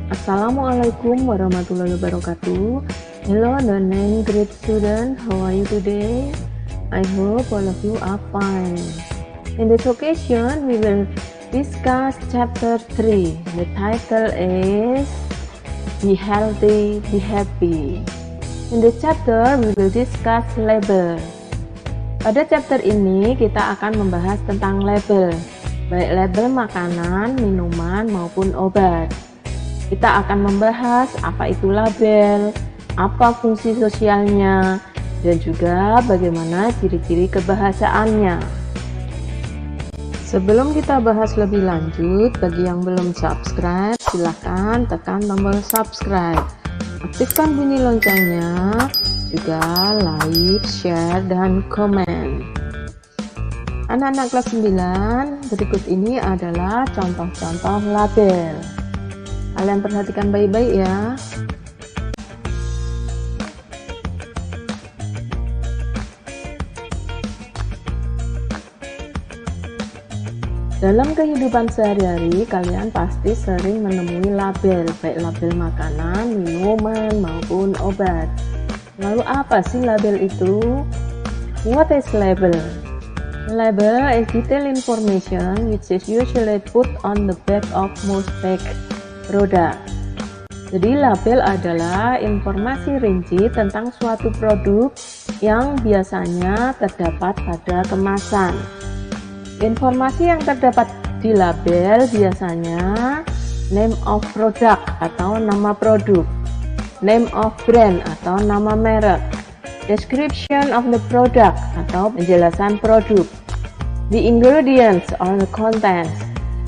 Assalamualaikum warahmatullahi wabarakatuh. Hello the 9th grade student, how are you today? I hope all of you are fine. In this occasion, we will discuss chapter 3. The title is Be Healthy, Be Happy. In this chapter, we will discuss label. Pada chapter ini, kita akan membahas tentang label, baik label makanan, minuman, maupun obat. Kita akan membahas apa itu label, apa fungsi sosialnya, dan juga bagaimana ciri-ciri kebahasaannya. Sebelum kita bahas lebih lanjut, bagi yang belum subscribe, silahkan tekan tombol subscribe. Aktifkan bunyi loncengnya, juga like, share, dan komen. Anak-anak kelas 9, berikut ini adalah contoh-contoh label. Kalian perhatikan baik-baik ya. Dalam kehidupan sehari-hari, kalian pasti sering menemui label, baik label makanan, minuman, maupun obat. Lalu apa sih label itu? What is label? Label is detailed information which is usually put on the back of most packaged produk. Jadi label adalah informasi rinci tentang suatu produk yang biasanya terdapat pada kemasan. Informasi yang terdapat di label biasanya name of product atau nama produk, name of brand atau nama merek, description of the product atau penjelasan produk, the ingredients or the contents,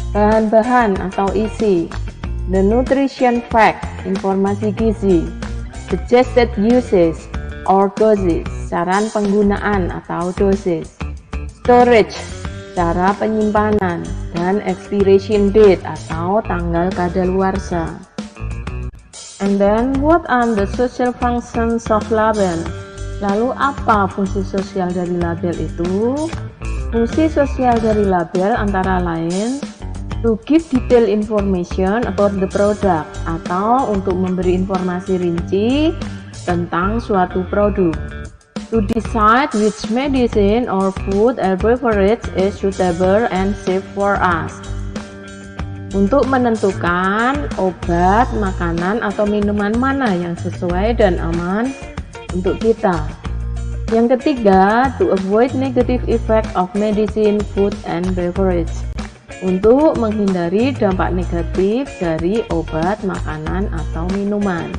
bahan-bahan atau isi, the nutrition fact, informasi gizi, suggested uses or doses, saran penggunaan atau dosis, storage, cara penyimpanan, dan expiration date atau tanggal kadaluarsa. And then, what are the social functions of label? Lalu apa fungsi sosial dari label itu? Fungsi sosial dari label antara lain to give detailed information about the product, atau untuk memberi informasi rinci tentang suatu produk. To decide which medicine or food or beverage is suitable and safe for us. Untuk menentukan obat, makanan, atau minuman mana yang sesuai dan aman untuk kita. Yang ketiga, to avoid negative effect of medicine, food, and beverage. Untuk menghindari dampak negatif dari obat, makanan, atau minuman.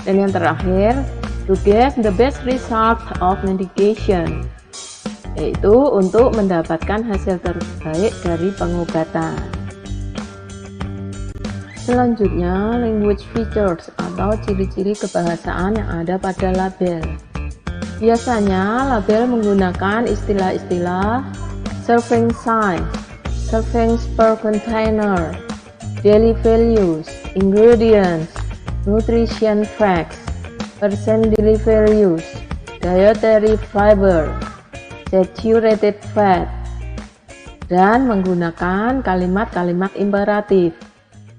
Dan yang terakhir, to get the best result of medication, yaitu untuk mendapatkan hasil terbaik dari pengobatan. Selanjutnya, language features atau ciri-ciri kebahasaan yang ada pada label. Biasanya label menggunakan istilah-istilah serving size, servings per container, daily values, ingredients, nutrition facts, percent delivery use, dietary fiber, saturated fat, dan menggunakan kalimat-kalimat imperatif.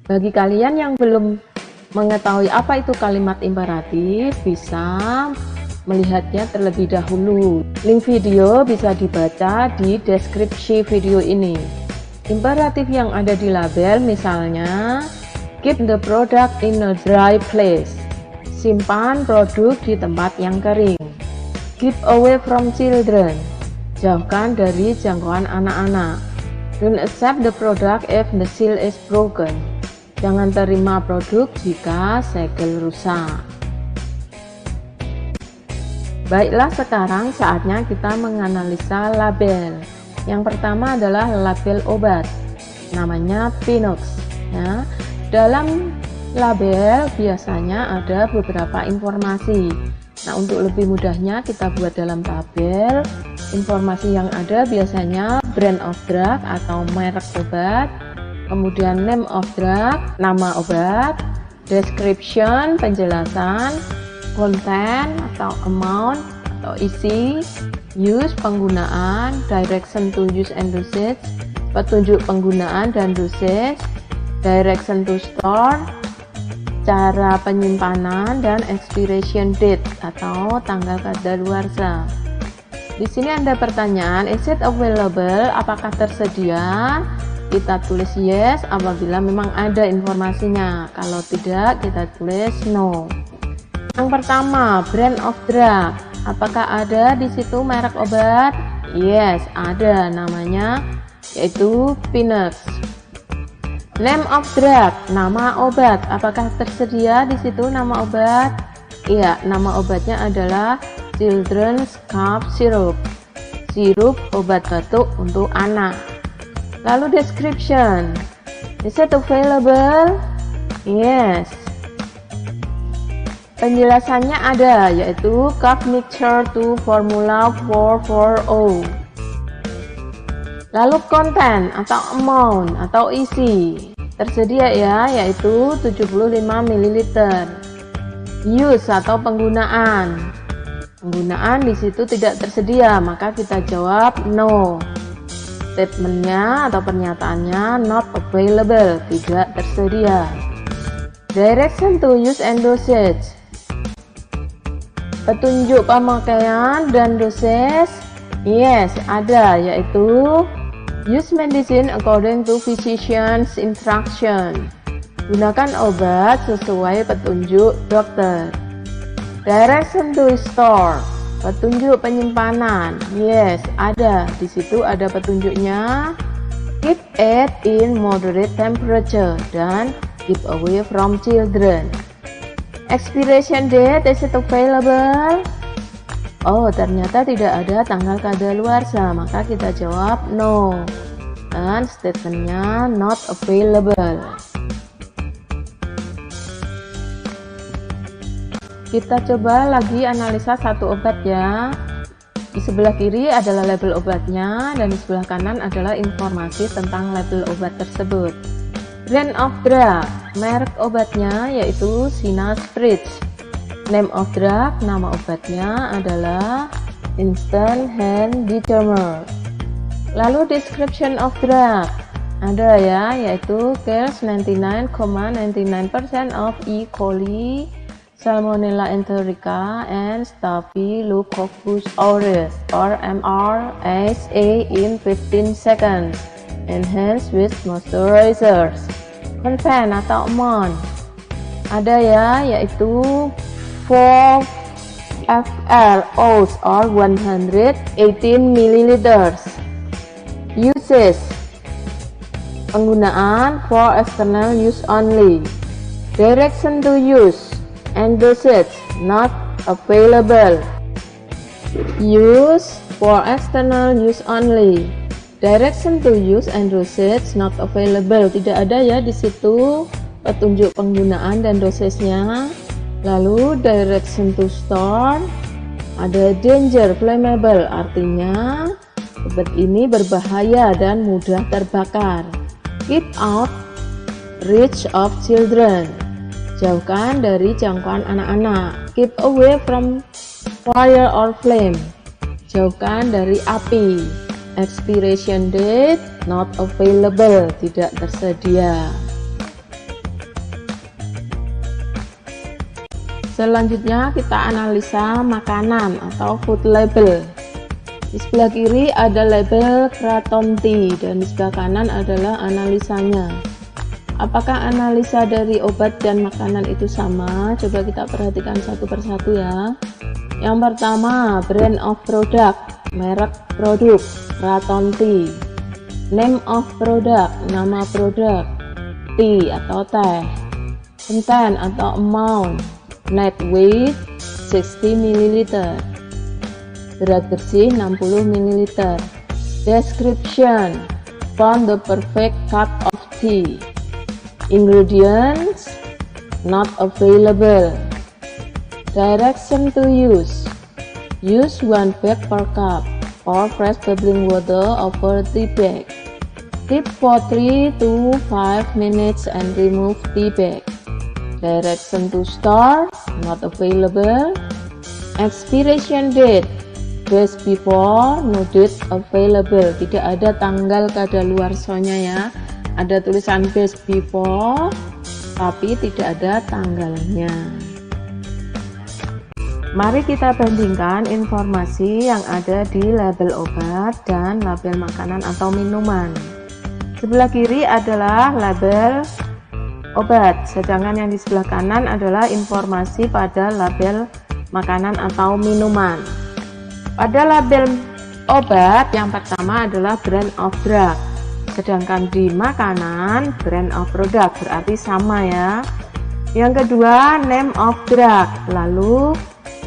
Bagi kalian yang belum mengetahui apa itu kalimat imperatif, bisa melihatnya terlebih dahulu. Link video bisa dibaca di deskripsi video ini. Imperatif yang ada di label misalnya, keep the product in a dry place, simpan produk di tempat yang kering. Keep away from children, jauhkan dari jangkauan anak-anak. Don't accept the product if the seal is broken, jangan terima produk jika segel rusak. Baiklah, sekarang saatnya kita menganalisa label. Yang pertama adalah label obat, namanya Pinox. Ya. Dalam label biasanya ada beberapa informasi. Nah, untuk lebih mudahnya kita buat dalam tabel. Informasi yang ada biasanya brand of drug atau merek obat, kemudian name of drug, nama obat, description, penjelasan, content atau amount atau isi, use, penggunaan, direction to use and dosage, petunjuk penggunaan dan dosage, direction to store, cara penyimpanan, dan expiration date atau tanggal kadaluarsa. Di sini ada pertanyaan, is it available? Apakah tersedia? Kita tulis yes apabila memang ada informasinya. Kalau tidak, kita tulis no. Yang pertama, brand of drug. Apakah ada di situ merek obat? Yes, ada, namanya yaitu Pinex. Name of drug, nama obat. Apakah tersedia di situ nama obat? Iya, nama obatnya adalah Children's Cough Syrup, sirup obat batuk untuk anak. Lalu description, is it available? Yes. Penjelasannya ada, yaitu cough mixture to formula 440. Lalu content atau amount atau isi tersedia ya, yaitu 75 ml. Use atau penggunaan di situ tidak tersedia, maka kita jawab no. Statementnya atau pernyataannya not available, tidak tersedia. Direction to use and dosage, petunjuk pemakaian dan dosis, yes, ada, yaitu use medicine according to physician's instruction, gunakan obat sesuai petunjuk dokter. Direction to store, petunjuk penyimpanan, yes, ada, di situ ada petunjuknya. Keep it in moderate temperature dan keep away from children. Expiration date, is it available? Oh, ternyata tidak ada tanggal kadaluarsa, maka kita jawab no. Dan statementnya not available. Kita coba lagi analisa satu obat ya. Di sebelah kiri adalah label obatnya dan di sebelah kanan adalah informasi tentang label obat tersebut. Brand of drug, merek obatnya yaitu Synsprit. Name of drug, nama obatnya adalah Instant Hand Determer. Lalu description of drug, ada ya, yaitu kills 99,99% of E. coli, Salmonella enterica, and Staphylococcus aureus or MRSA in 15 seconds. Enhance with moisturizers. Content atau amount, ada ya, yaitu 4 FL oats or 118 ml. Uses, penggunaan for external use only. Direction to use and dosage not available. Use for external use only. Direction to use and dosage not available, tidak ada ya di situ petunjuk penggunaan dan dosisnya. Lalu direction to store, ada danger flammable, artinya obat ini berbahaya dan mudah terbakar. Keep out reach of children, jauhkan dari jangkauan anak-anak. Keep away from fire or flame, jauhkan dari api. Expiration date not available, tidak tersedia. Selanjutnya kita analisa makanan atau food label. Di sebelah kiri ada label Kraton Tea dan di sebelah kanan adalah analisanya. Apakah analisa dari obat dan makanan itu sama? Coba kita perhatikan satu persatu ya. Yang pertama, brand of product, merek produk, Kraton Tea. Name of product, nama produk, tea atau teh. Content atau amount, net weight 60 ml. Berat bersih 60 ml. Description, found the perfect cup of tea. Ingredients not available. Direction to use, use 1 bag per cup or fresh bubbling water over tea bag. Keep for 3 to 5 minutes and remove tea bag. Direction to store not available. Expiration date, best before, no date available, tidak ada tanggal kadaluarsanya ya. Ada tulisan best before, tapi tidak ada tanggalnya. Mari kita bandingkan informasi yang ada di label obat dan label makanan atau minuman. Sebelah kiri adalah label obat, sedangkan yang di sebelah kanan adalah informasi pada label makanan atau minuman. Pada label obat, yang pertama adalah brand of drug, sedangkan di makanan brand of product, berarti sama ya. Yang kedua name of drug, lalu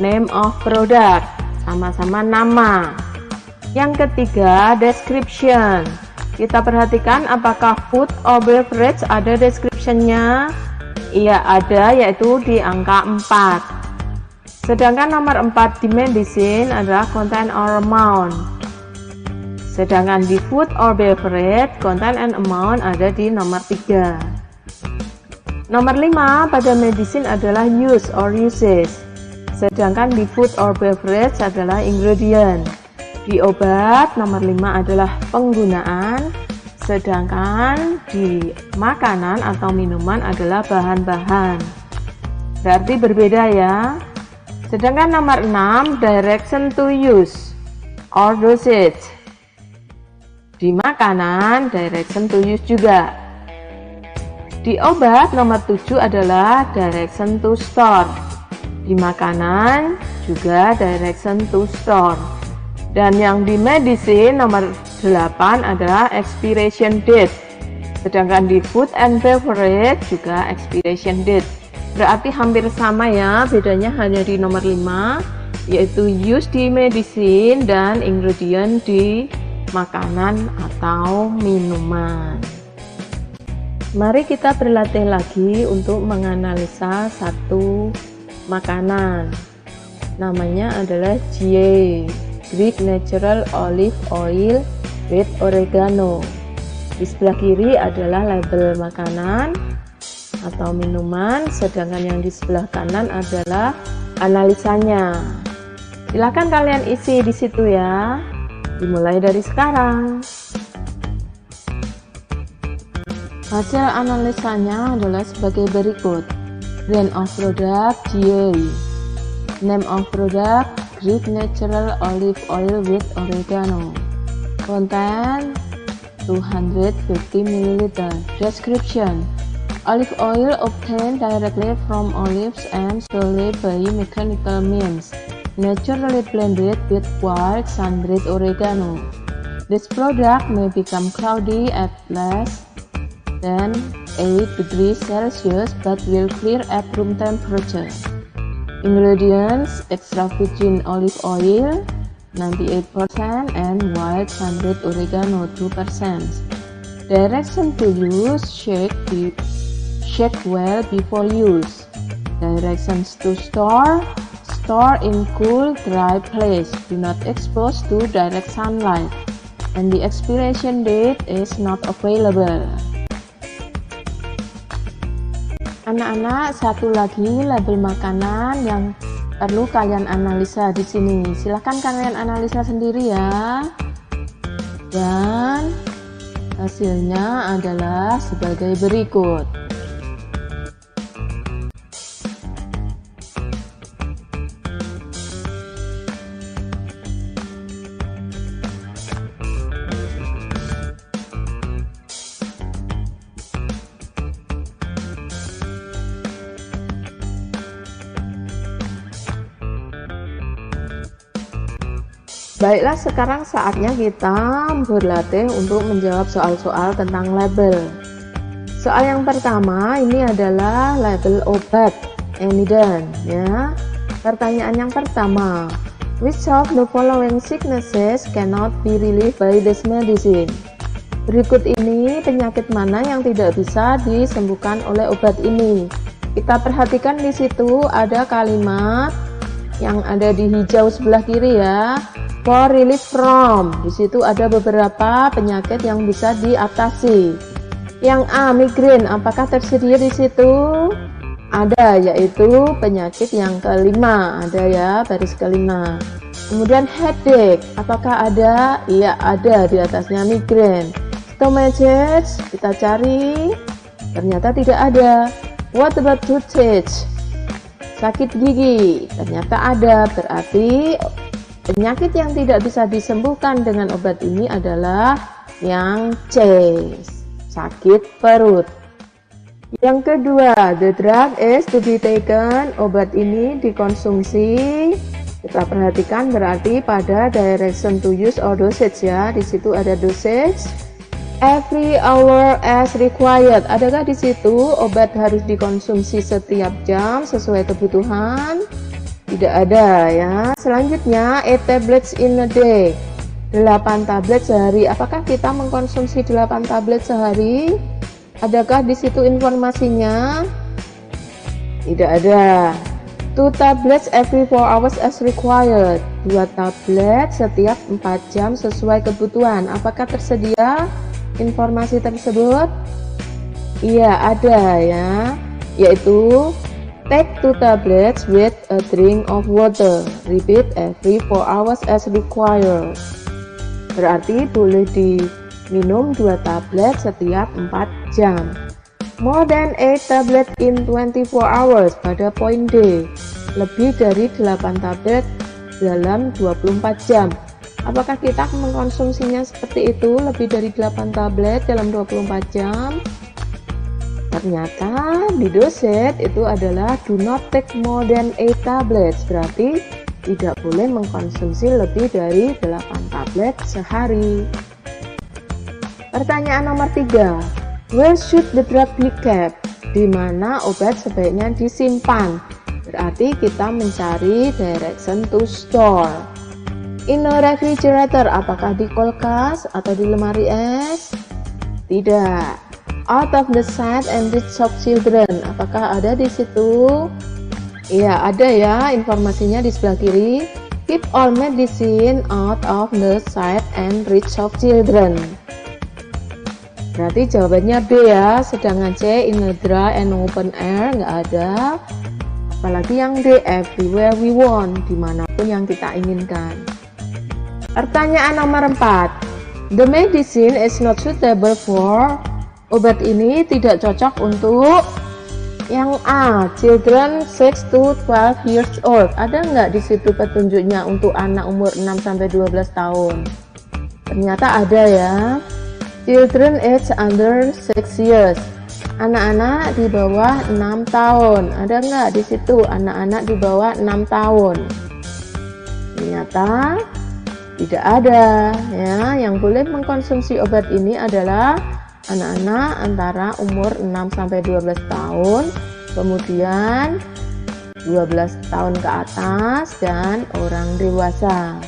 name of product, sama-sama nama. Yang ketiga description, kita perhatikan apakah food or beverage ada description-nya. Iya ada, yaitu di angka 4. Sedangkan nomor 4 di medicine adalah content or amount. Sedangkan di food or beverage, content and amount ada di nomor 3. Nomor 5 pada medicine adalah use or uses. Sedangkan di food or beverage adalah ingredient. Di obat nomor 5 adalah penggunaan. Sedangkan di makanan atau minuman adalah bahan-bahan. Berarti berbeda ya. Sedangkan nomor 6 direction to use or dosage. Di makanan direction to use juga. Di obat nomor 7 adalah direction to store. Di makanan juga direction to store. Dan yang di medicine nomor 8 adalah expiration date. Sedangkan di food and beverage juga expiration date. Berarti hampir sama ya, bedanya hanya di nomor 5, yaitu use di medicine dan ingredient di makanan atau minuman. Mari kita berlatih lagi untuk menganalisa satu makanan. Namanya adalah GA, Greek Natural Olive Oil with Oregano. Di sebelah kiri adalah label makanan atau minuman, sedangkan yang di sebelah kanan adalah analisanya. Silakan kalian isi di situ ya. Dimulai dari sekarang. Hasil analisanya adalah sebagai berikut. Brand of product GA, name of product Greek Natural Olive Oil with Oregano, content 250 ml. Description: olive oil obtained directly from olives and solely by mechanical means, naturally blended with wild sun-dried oregano. This product may become cloudy at less than 8 degrees Celsius but will clear at room temperature. Ingredients: extra virgin olive oil 98% and wild sun-dried oregano 2%. Direction to use: shake well before use. Directions to store: store in cool, dry place. Do not expose to direct sunlight. And the expiration date is not available. Anak-anak, satu lagi label makanan yang perlu kalian analisa di sini. Silahkan kalian analisa sendiri ya. Dan hasilnya adalah sebagai berikut. Baiklah, sekarang saatnya kita berlatih untuk menjawab soal-soal tentang label. Soal yang pertama ini adalah label obat, Enidan ya. Pertanyaan yang pertama, which of the following sicknesses cannot be relieved by this medicine? Berikut ini penyakit mana yang tidak bisa disembuhkan oleh obat ini? Kita perhatikan di situ ada kalimat yang ada di hijau sebelah kiri ya. For relief from, di situ ada beberapa penyakit yang bisa diatasi. Yang A, migrain, apakah tersedia di situ? Ada, yaitu penyakit yang kelima, ada ya, baris kelima. Kemudian headache, apakah ada? Iya, ada, di atasnya migrain. Stomachache, kita cari, ternyata tidak ada. What about toothache? Sakit gigi. Ternyata ada, berarti penyakit yang tidak bisa disembuhkan dengan obat ini adalah yang C, sakit perut. Yang kedua, the drug is to be taken. Obat ini dikonsumsi. Kita perhatikan berarti pada direction to use or dosage ya. Di situ ada dosage. Every hour as required. Adakah di situ obat harus dikonsumsi setiap jam sesuai kebutuhan? Tidak ada ya. Selanjutnya 8 tablets in a day. 8 tablet sehari. Apakah kita mengkonsumsi 8 tablet sehari? Adakah di situ informasinya? Tidak ada. 2 tablets every 4 hours as required. 2 tablet setiap 4 jam sesuai kebutuhan. Apakah tersedia informasi tersebut? Iya, ada ya. Yaitu take 2 tablets with a drink of water. Repeat every 4 hours as required. Berarti boleh diminum 2 tablet setiap 4 jam. More than 8 tablet in 24 hours pada poin D. Lebih dari 8 tablet dalam 24 jam. Apakah kita mengkonsumsinya seperti itu, lebih dari 8 tablet dalam 24 jam? Ternyata di doset itu adalah do not take more than 8 tablets. Berarti tidak boleh mengkonsumsi lebih dari 8 tablet sehari. Pertanyaan nomor 3. Where should the drug be kept? Di mana obat sebaiknya disimpan? Berarti kita mencari direction to store. In a refrigerator, apakah di kulkas atau di lemari es? Tidak. Out of the sight and reach of children, apakah ada di situ? Iya, ada ya informasinya di sebelah kiri. Keep all medicine out of the sight and reach of children. Berarti jawabannya B ya, sedangkan C in a dry and open air nggak ada. Apalagi yang D, everywhere we want, dimanapun yang kita inginkan. Pertanyaan nomor 4. The medicine is not suitable for. Obat ini tidak cocok untuk yang A, children 6 to 12 years old. Ada nggak di situ petunjuknya untuk anak umur 6-12 tahun? Ternyata ada ya. Children age under 6 years. Anak-anak di bawah 6 tahun. Ada nggak di situ anak-anak di bawah 6 tahun? Ternyata tidak ada ya. Yang boleh mengkonsumsi obat ini adalah anak-anak antara umur 6-12 tahun, kemudian 12 tahun ke atas, dan orang dewasa.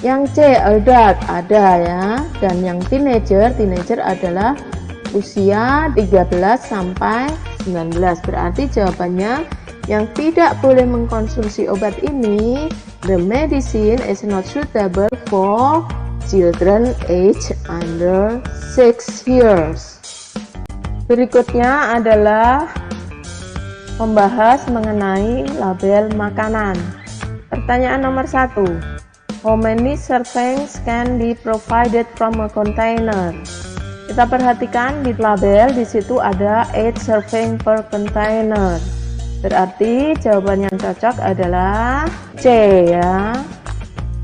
Yang C, adult, ada ya. Dan yang teenager adalah usia 13 sampai 19. Berarti jawabannya yang tidak boleh mengkonsumsi obat ini, the medicine is not suitable for children age under 6 years. Berikutnya adalah membahas mengenai label makanan. Pertanyaan nomor 1. How many servings can be provided from a container? Kita perhatikan di label, di situ ada 8 serving per container. Berarti jawaban yang cocok adalah C ya.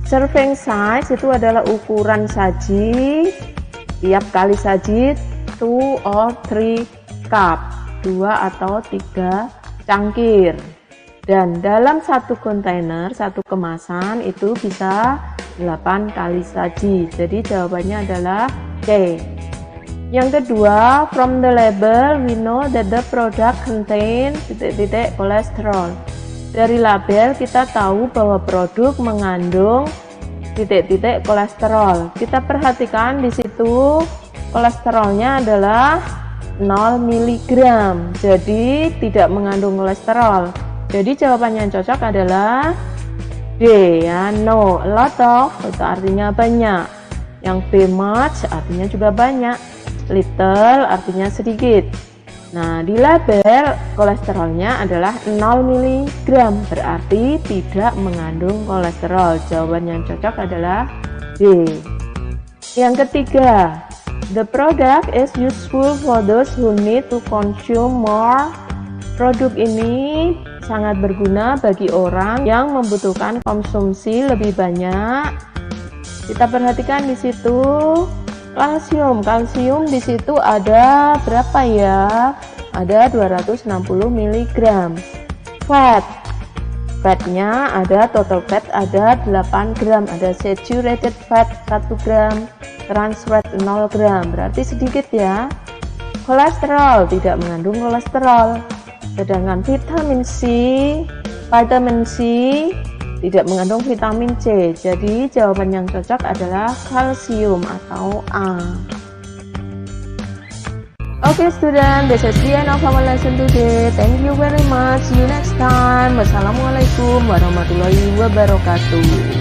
Serving size itu adalah ukuran saji. Tiap kali saji 2 or 3 cup, 2 atau 3 cangkir. Dan dalam satu kontainer, satu kemasan itu bisa 8 kali saji. Jadi jawabannya adalah C. Yang kedua, from the label we know that the product contain kolesterol. Dari label kita tahu bahwa produk mengandung kolesterol. Kita perhatikan di situ kolesterolnya adalah 0 mg. Jadi tidak mengandung kolesterol. Jadi jawaban yang cocok adalah D ya, no. A lot of itu artinya banyak. Yang B, much artinya juga banyak. Little artinya sedikit. Nah, di label kolesterolnya adalah 0 mg, berarti tidak mengandung kolesterol. Jawaban yang cocok adalah D. Yang ketiga, the product is useful for those who need to consume more Produk ini sangat berguna bagi orang yang membutuhkan konsumsi lebih banyak. Kita perhatikan di situ kalsium. Kalsium di situ ada berapa ya? Ada 260 mg. Fatnya ada total fat ada 8 gram, ada saturated fat 1 gram, trans fat 0 gram, berarti sedikit ya. Kolesterol tidak mengandung kolesterol. Sedangkan vitamin C tidak mengandung vitamin C. Jadi jawaban yang cocok adalah kalsium atau A. Okay student, this is the end of our lesson today. Thank you very much. See you next time. Wassalamualaikum warahmatullahi wabarakatuh.